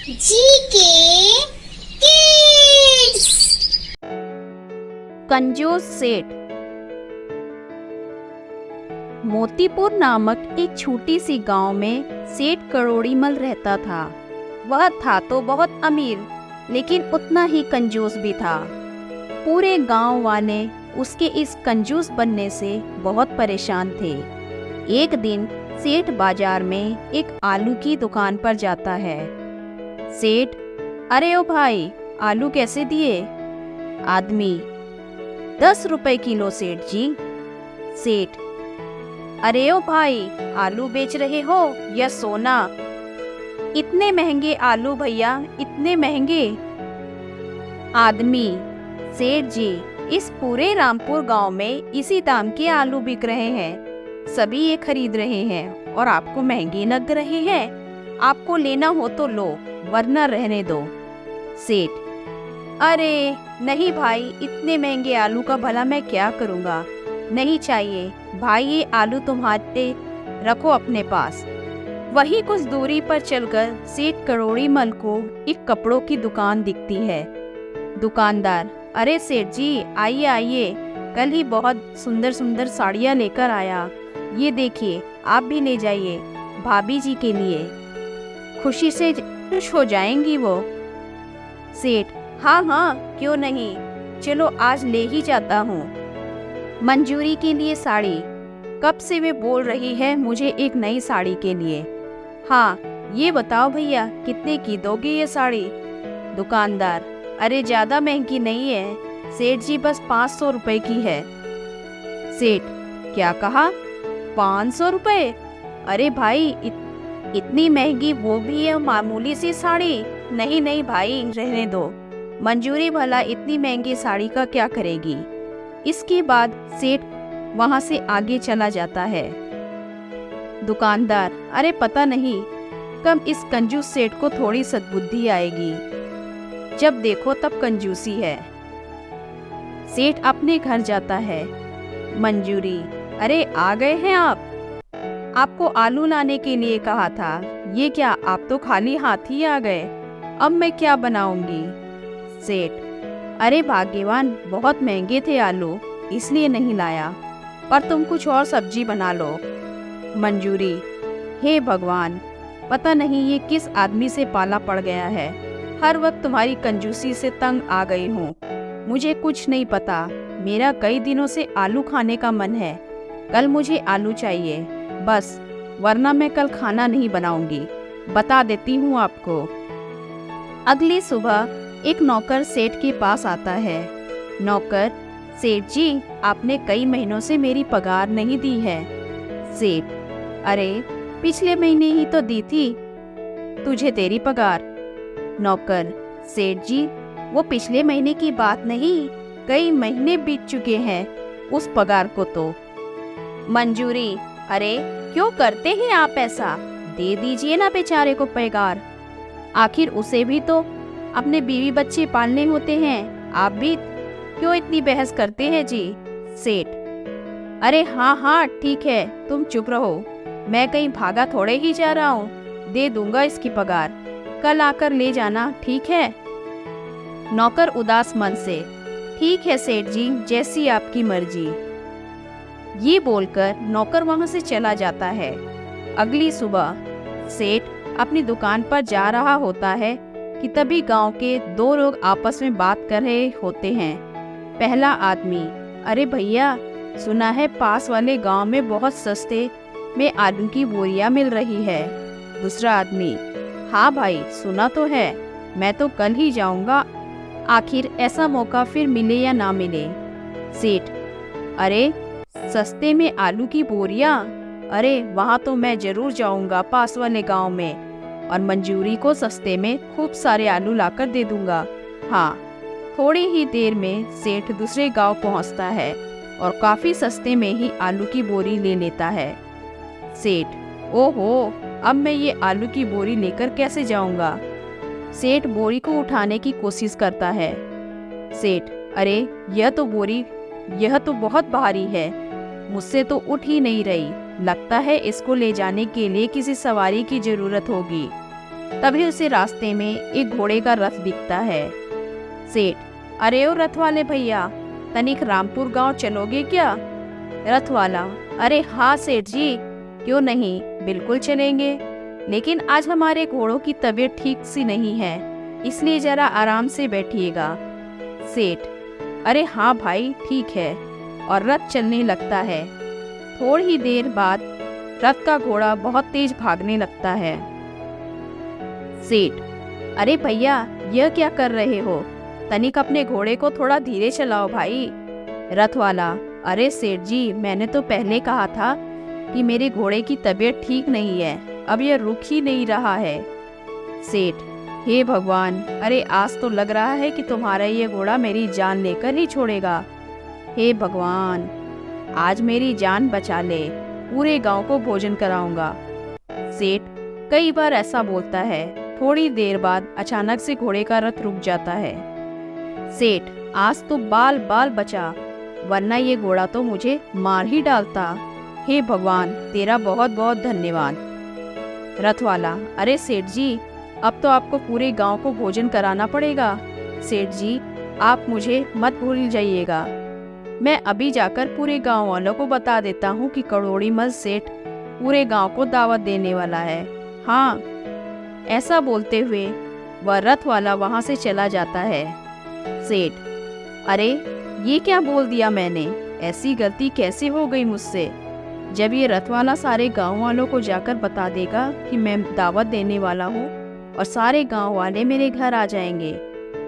GK kids. कंजूस सेठ। मोतीपुर नामक एक छोटी सी गांव में सेठ करोड़ीमल रहता था। वह था तो बहुत अमीर, लेकिन उतना ही कंजूस भी था। पूरे गांव वाले उसके इस कंजूस बनने से बहुत परेशान थे। एक दिन सेठ बाजार में एक आलू की दुकान पर जाता है। सेठ, अरे ओ भाई, आलू कैसे दिए? आदमी, 10 रुपए किलो सेठ जी। सेठ, अरे ओ भाई, आलू बेच रहे हो या सोना? इतने महंगे आलू भैया, इतने महंगे। आदमी, सेठ जी, इस पूरे रामपुर गांव में इसी दाम के आलू बिक रहे हैं। सभी ये खरीद रहे हैं और आपको महंगे लग रहे हैं। आपको लेना हो तो लो, वरना रहने दो। सेठ, अरे नहीं भाई, इतने महंगे आलू का भला मैं क्या करूँगा? नहीं चाहिए भाई, ये आलू तुम्हारे रखो अपने पास। वही कुछ दूरी पर चलकर सेठ करोड़ीमल को एक कपड़ों की दुकान दिखती है। दुकानदार, अरे सेठ जी, आइए आइए, कल ही बहुत सुंदर सुंदर साड़ियाँ लेकर आया। ये देखिए, आप भी ले जाइए भाभी जी के लिए, खुशी से खुश हो जाएंगी वो। सेठ, हाँ हाँ, क्यों नहीं, चलो आज ले ही जाता हूँ। मंजूरी के लिए साड़ी? कब से वे बोल रही है मुझे एक नई साड़ी के लिए। हाँ, ये बताओ भैया, कितने की दोगे ये साड़ी? दुकानदार, अरे ज़्यादा महंगी नहीं है सेठ जी, बस 500 रुपए की है। सेठ, क्या कहा? 500 रुपए? अरे भाई, इतनी महंगी, वो भी है मामूली सी साड़ी? नहीं नहीं भाई, रहने दो। मंजूरी भला इतनी महंगी साड़ी का क्या करेगी? इसके बाद सेठ वहां से आगे चला जाता है। दुकानदार, अरे पता नहीं कब इस कंजूस सेठ को थोड़ी सद्बुद्धि आएगी। जब देखो तब कंजूसी है। सेठ अपने घर जाता है। मंजूरी, अरे आ गए हैं आप? आपको आलू लाने के लिए कहा था। ये क्या, आप तो खाली हाथ ही आ गए? अब मैं क्या बनाऊंगी? सेठ, अरे भाग्यवान, बहुत महंगे थे आलू, इसलिए नहीं लाया, पर तुम कुछ और सब्जी बना लो। मंजूरी, हे भगवान, पता नहीं ये किस आदमी से पाला पड़ गया है। हर वक्त तुम्हारी कंजूसी से तंग आ गई हूँ। मुझे कुछ नहीं पता, मेरा कई दिनों से आलू खाने का मन है। कल मुझे आलू चाहिए बस, वरना मैं कल खाना नहीं बनाऊंगी, बता देती हूँ आपको। अगली सुबह एक नौकर सेठ के पास आता है। नौकर, सेठ जी, आपने कई महीनों से मेरी पगार नहीं दी है। सेठ, अरे पिछले महीने ही तो दी थी तुझे तेरी पगार। नौकर, सेठ जी, वो पिछले महीने की बात नहीं, कई महीने बीत चुके हैं उस पगार को तो। मंजूरी, अरे क्यों करते हैं आप ऐसा? दे दीजिए ना बेचारे को पगार, आखिर उसे भी तो अपने बीवी बच्चे पालने होते हैं। आप भी क्यों इतनी बहस करते हैं जी? सेठ, अरे हाँ हाँ ठीक है, तुम चुप रहो, मैं कहीं भागा थोड़े ही जा रहा हूँ, दे दूंगा इसकी पगार, कल आकर ले जाना, ठीक है? नौकर उदास मन से, ठीक है सेठ जी, जैसी आपकी मर्जी। ये बोलकर नौकर वहां से चला जाता है। अगली सुबह सेठ अपनी दुकान पर जा रहा होता है कि तभी गांव के दो लोग आपस में बात कर रहे होते हैं। पहला आदमी, अरे भैया, सुना है पास वाले गांव में बहुत सस्ते में आलू की बोरियां मिल रही है। दूसरा आदमी, हाँ भाई, सुना तो है, मैं तो कल ही जाऊंगा, आखिर ऐसा मौका फिर मिले या ना मिले। सेठ, अरे सस्ते में आलू की बोरियां? अरे वहाँ तो मैं जरूर जाऊंगा पास वाले गांव में, और मंजूरी को सस्ते में खूब सारे आलू लाकर दे दूंगा। हाँ, थोड़ी ही देर में सेठ दूसरे गांव पहुंचता है और काफी सस्ते में ही आलू की बोरी ले लेता है। सेठ, ओहो, अब मैं ये आलू की बोरी लेकर कैसे जाऊंगा? सेठ बोरी को उठाने की कोशिश करता है। सेठ, अरे यह तो बहुत भारी है, मुझसे तो उठ ही नहीं रही, लगता है इसको ले जाने के लिए किसी सवारी की जरूरत होगी। तभी उसे रास्ते में एक घोड़े का रथ दिखता है। सेठ, अरे ओ रथ वाले भैया, तनिक रामपुर गांव चलोगे क्या? रथ वाला, अरे हाँ सेठ जी, क्यों नहीं, बिल्कुल चलेंगे, लेकिन आज हमारे घोड़ों की तबीयत ठीक सी नहीं है, इसलिए जरा आराम से बैठिएगा। सेठ, अरे हाँ भाई ठीक है, और रथ चलने लगता है। थोड़ी ही देर बाद रथ का घोड़ा बहुत तेज भागने लगता है। सेठ, अरे भैया यह क्या कर रहे हो, तनिक अपने घोड़े को थोड़ा धीरे चलाओ भाई। रथ वाला, अरे सेठ जी, मैंने तो पहले कहा था कि मेरे घोड़े की तबीयत ठीक नहीं है, अब यह रुक ही नहीं रहा है। सेठ, हे भगवान, अरे आज तो लग रहा है कि तुम्हारा ये घोड़ा मेरी जान लेकर ही छोड़ेगा। हे भगवान, आज मेरी जान बचा ले, पूरे गांव को भोजन कराऊंगा। सेठ कई बार ऐसा बोलता है। थोड़ी देर बाद अचानक से घोड़े का रथ रुक जाता है। सेठ, आज तो बाल बाल बचा, वरना ये घोड़ा तो मुझे मार ही डालता। हे भगवान, तेरा बहुत बहुत धन्यवाद। रथ वाला, अरे सेठ जी, अब तो आपको पूरे गांव को भोजन कराना पड़ेगा। सेठ जी, आप मुझे मत भूल जाइएगा। मैं अभी जाकर पूरे गांव वालों को बता देता हूँ कि करोड़ी मल सेठ पूरे गांव को दावत देने वाला है। हाँ, ऐसा बोलते हुए वह रथ वाला वहां से चला जाता है। सेठ, अरे ये क्या बोल दिया मैंने, ऐसी गलती कैसे हो गई मुझसे? जब ये रथ वाला सारे गांव वालों को जाकर बता देगा कि मैं दावत देने वाला हूँ और सारे गांव वाले मेरे घर आ जाएंगे,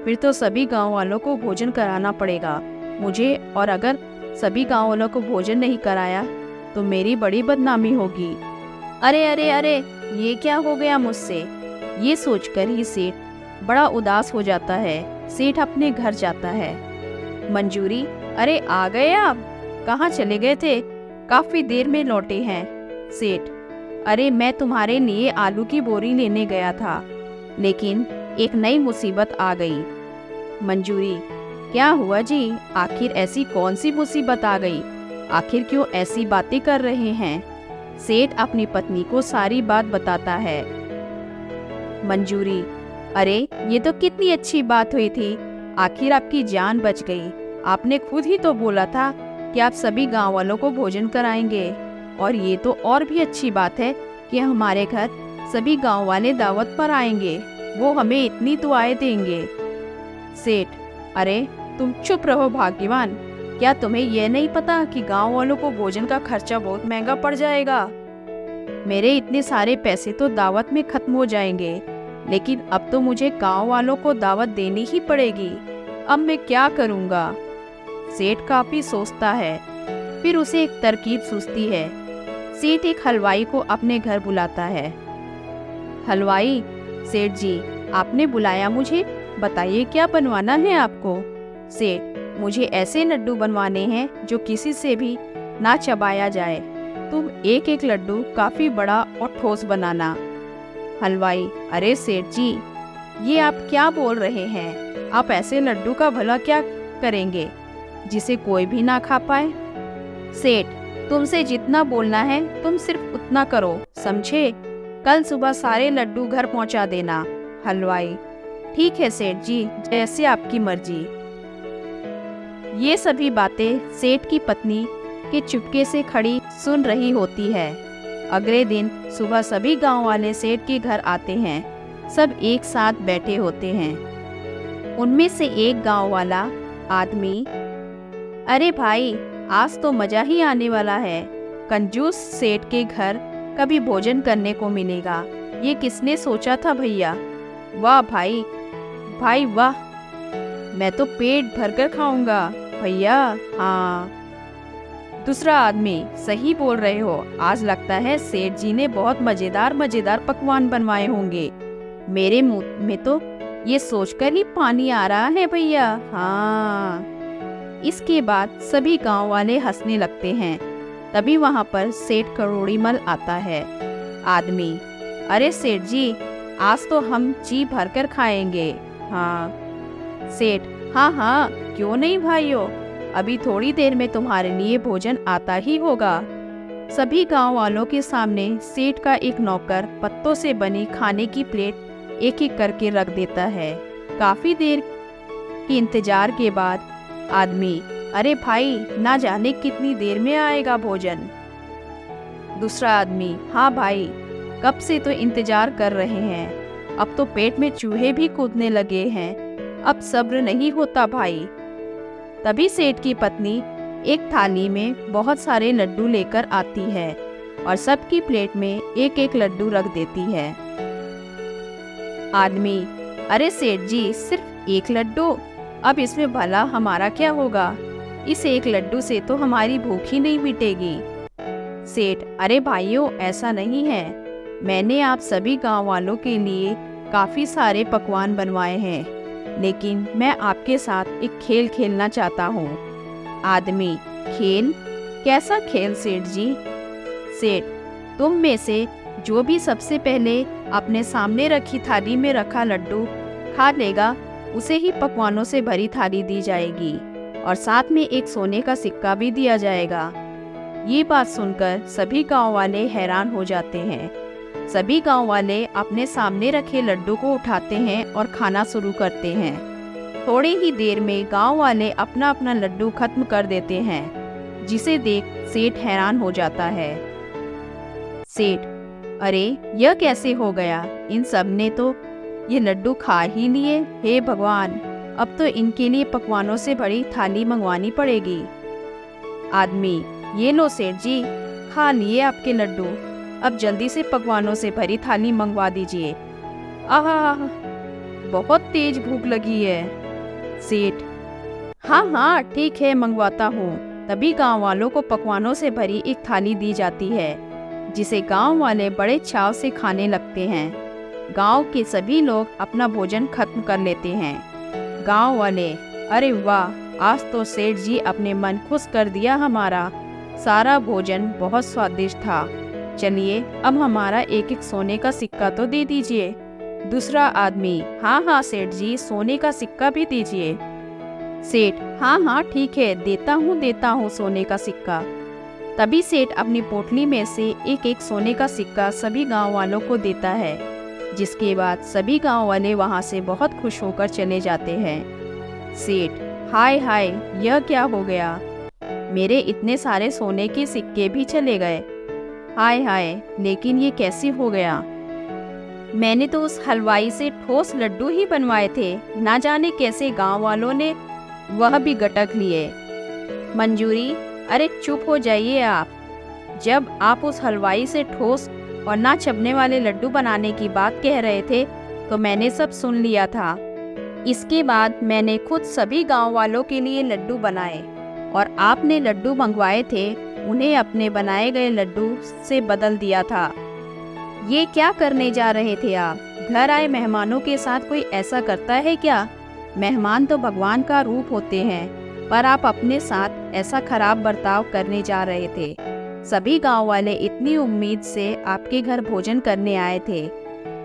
फिर तो सभी गांव वालों को भोजन कराना पड़ेगा मुझे, और अगर सभी गांव वालों को भोजन नहीं कराया तो मेरी बड़ी बदनामी होगी। अरे अरे अरे, ये क्या हो गया मुझसे? ये सोचकर ही सेठ बड़ा उदास हो जाता है। सेठ अपने घर जाता है। मंजूरी, अरे आ गए आप, कहाँ चले गए थे? काफी देर में लौटे हैं। सेठ, अरे मैं तुम्हारे लिए आलू की बोरी लेने गया था, लेकिन एक नई मुसीबत आ गई। मंजूरी, क्या हुआ जी, आखिर ऐसी कौन सी मुसीबत आ गई? आखिर क्यों ऐसी बातें कर रहे हैं? सेठ अपनी पत्नी को सारी बात बताता है। मंजूरी, अरे ये तो कितनी अच्छी बात हुई थी, आखिर आपकी जान बच गई। आपने खुद ही तो बोला था कि आप सभी गांव वालों को भोजन कराएंगे, और ये तो और भी अच्छी बात है कि हमारे घर सभी गांव वाले दावत पर आएंगे, वो हमें इतनी दुआएं देंगे। सेठ, अरे तुम चुप रहो भाग्यवान, क्या तुम्हें यह नहीं पता कि गांव वालों को भोजन का खर्चा बहुत महंगा पड़ जाएगा? मेरे इतने सारे पैसे तो दावत में खत्म हो जाएंगे, लेकिन अब तो मुझे गांव वालों को दावत देनी ही पड़ेगी। अब मैं क्या करूंगा? सेठ काफी सोचता है, फिर उसे एक तरकीब सूझती है। सेठ एक हलवाई को अपने घर बुलाता है। हलवाई, सेठ जी आपने बुलाया मुझे, बताइए क्या बनवाना है आपको? सेठ, मुझे ऐसे लड्डू बनवाने हैं जो किसी से भी ना चबाया जाए, तुम एक एक लड्डू काफी बड़ा और ठोस बनाना। हलवाई, अरे सेठ जी, ये आप क्या बोल रहे हैं? आप ऐसे लड्डू का भला क्या करेंगे जिसे कोई भी ना खा पाए? सेठ, तुमसे जितना बोलना है तुम सिर्फ उतना करो, समझे? कल सुबह सारे लड्डू घर पहुंचा देना। हलवाई, ठीक है सेठ जी, जैसे आपकी मर्जी। ये सभी बातें सेठ की पत्नी के चुपके से खड़ी सुन रही होती है। अगले दिन सुबह सभी गांव वाले सेठ के घर आते हैं। सब एक साथ बैठे होते हैं। उनमें से एक गांव वाला आदमी, अरे भाई आज तो मजा ही आने वाला है, कंजूस सेठ के घर कभी भोजन करने को मिलेगा, ये किसने सोचा था भैया? वाह भाई, भाई वाह, मैं तो पेट भरकर खाऊंगा भैया। हाँ। दूसरा आदमी, सही बोल रहे हो, आज लगता है सेठ जी ने बहुत मजेदार मजेदार पकवान बनवाए होंगे, मेरे मुंह में तो ये सोचकर ही पानी आ रहा है भैया। हाँ। इसके बाद सभी गांव वाले हंसने लगते हैं। तभी वहां पर सेठ करोड़ी मल आता है। आदमी, अरे सेठ जी आज तो हम जी भरकर खाएंगे। हाँ। सेठ, हाँ हाँ क्यों नहीं भाइयों, अभी थोड़ी देर में तुम्हारे लिए भोजन आता ही होगा। सभी गांव वालों के सामने सेठ का एक नौकर पत्तों से बनी खाने की प्लेट एक एक करके रख देता है। काफी देर के इंतजार के बाद आदमी, अरे भाई, ना जाने कितनी देर में आएगा भोजन। दूसरा आदमी, हाँ भाई, कब से तो इंतजार कर रहे हैं, अब तो पेट में चूहे भी कूदने लगे हैं, अब सब्र नहीं होता भाई। तभी सेठ की पत्नी एक थाली में बहुत सारे लड्डू लेकर आती है और सबकी प्लेट में एक एक लड्डू रख देती है। आदमी, अरे सेठ जी, सिर्फ एक लड्डू, अब इसमें भला हमारा क्या होगा, इस एक लड्डू से तो हमारी भूख ही नहीं मिटेगी। सेठ, अरे भाइयों, ऐसा नहीं है, मैंने आप सभी गांव वालों के लिए काफी सारे पकवान बनवाए हैं, लेकिन मैं आपके साथ एक खेल खेलना चाहता हूँ। आदमी, खेल? कैसा खेल सेठ जी? सेठ, तुम में से जो भी सबसे पहले अपने सामने रखी थाली में रखा लड्डू खा लेगा, उसे ही पकवानों से भरी थाली दी जाएगी और साथ में एक सोने का सिक्का भी दिया जाएगा। ये बात सुनकर सभी गांव वाले हैरान हो जाते हैं। सभी गांव वाले अपने सामने रखे लड्डू को उठाते हैं और खाना शुरू करते हैं। थोड़ी ही देर में गांव वाले अपना अपना लड्डू खत्म कर देते हैं, जिसे देख सेठ हैरान हो जाता है। सेठ, अरे यह कैसे हो गया, इन सब ने तो ये लड्डू खा ही लिए, हे भगवान, अब तो इनके लिए पकवानों से भरी थाली मंगवानी पड़ेगी। आदमी, ये लो सेठ जी, खा लिए आपके लड्डू, अब जल्दी से पकवानों से भरी थाली मंगवा दीजिए। आहा, बहुत तेज भूख लगी है। सेठ, हाँ हाँ ठीक है, मंगवाता हूँ। तभी गांव वालों को पकवानों से भरी एक थाली दी जाती है, जिसे गांव वाले बड़े चाव से खाने लगते हैं। गांव के सभी लोग अपना भोजन खत्म कर लेते हैं। गांव वाले, अरे वाह, आज तो सेठ जी अपने मन खुश कर दिया हमारा, सारा भोजन बहुत स्वादिष्ट था, चलिए अब हमारा एक एक सोने का सिक्का तो दे दीजिए। दूसरा आदमी, हाँ हाँ सेठ जी, सोने का सिक्का भी दीजिए। सेठ, हाँ हाँ ठीक है, देता हूँ सोने का सिक्का। तभी सेठ अपनी पोटली में से एक एक सोने का सिक्का सभी गांव वालों को देता है, जिसके बाद सभी गांव वाले वहां से बहुत खुश होकर चले जाते हैं। सेठ, हाय हाय, यह क्या हो गया, मेरे इतने सारे सोने के सिक्के भी चले गए, हाय हाय, लेकिन ये कैसे हो गया? मैंने तो उस हलवाई से ठोस लड्डू ही बनवाए थे, ना जाने कैसे गांव वालों ने वह भी गटक लिए। मंजूरी, अरे चुप हो जाइए आप, जब आप उस हलवाई से ठोस और ना चबने वाले लड्डू बनाने की बात कह रहे थे तो मैंने सब सुन लिया था। इसके बाद मैंने खुद सभी गांव वालों के लिए लड्डू बनाए और आपने लड्डू मंगवाए थे उन्हें अपने बनाए गए लड्डू से बदल दिया था। ये क्या करने जा रहे थे आप? घर आए मेहमानों के साथ कोई ऐसा करता है क्या? मेहमान तो भगवान का रूप होते हैं, पर आप अपने साथ ऐसा खराब बर्ताव करने जा रहे थे। सभी गांव वाले इतनी उम्मीद से आपके घर भोजन करने आए थे।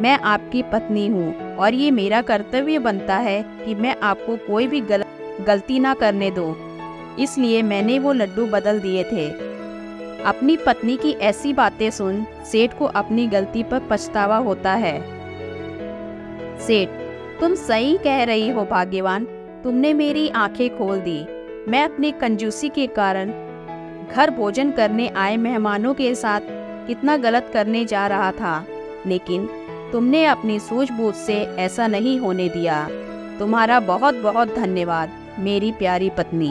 मैं आपकी पत्नी हूँ और ये मेरा कर्तव्य बनता है कि मैं आपको कोई भी गलती ना करने दूँ, इसलिए मैंने वो लड्डू बदल दिए थे। अपनी पत्नी की ऐसी बातें सुन सेठ को अपनी गलती पर पछतावा होता है। सेठ, तुम सही कह रही हो भाग्यवान, तुमने मेरी आंखें खोल दी। मैं अपनी कंजूसी के कारण घर भोजन करने आए मेहमानों के साथ कितना गलत करने जा रहा था, लेकिन तुमने अपनी सूझबूझ से ऐसा नहीं होने दिया। तुम्हारा बहुत बहुत धन्यवाद मेरी प्यारी पत्नी।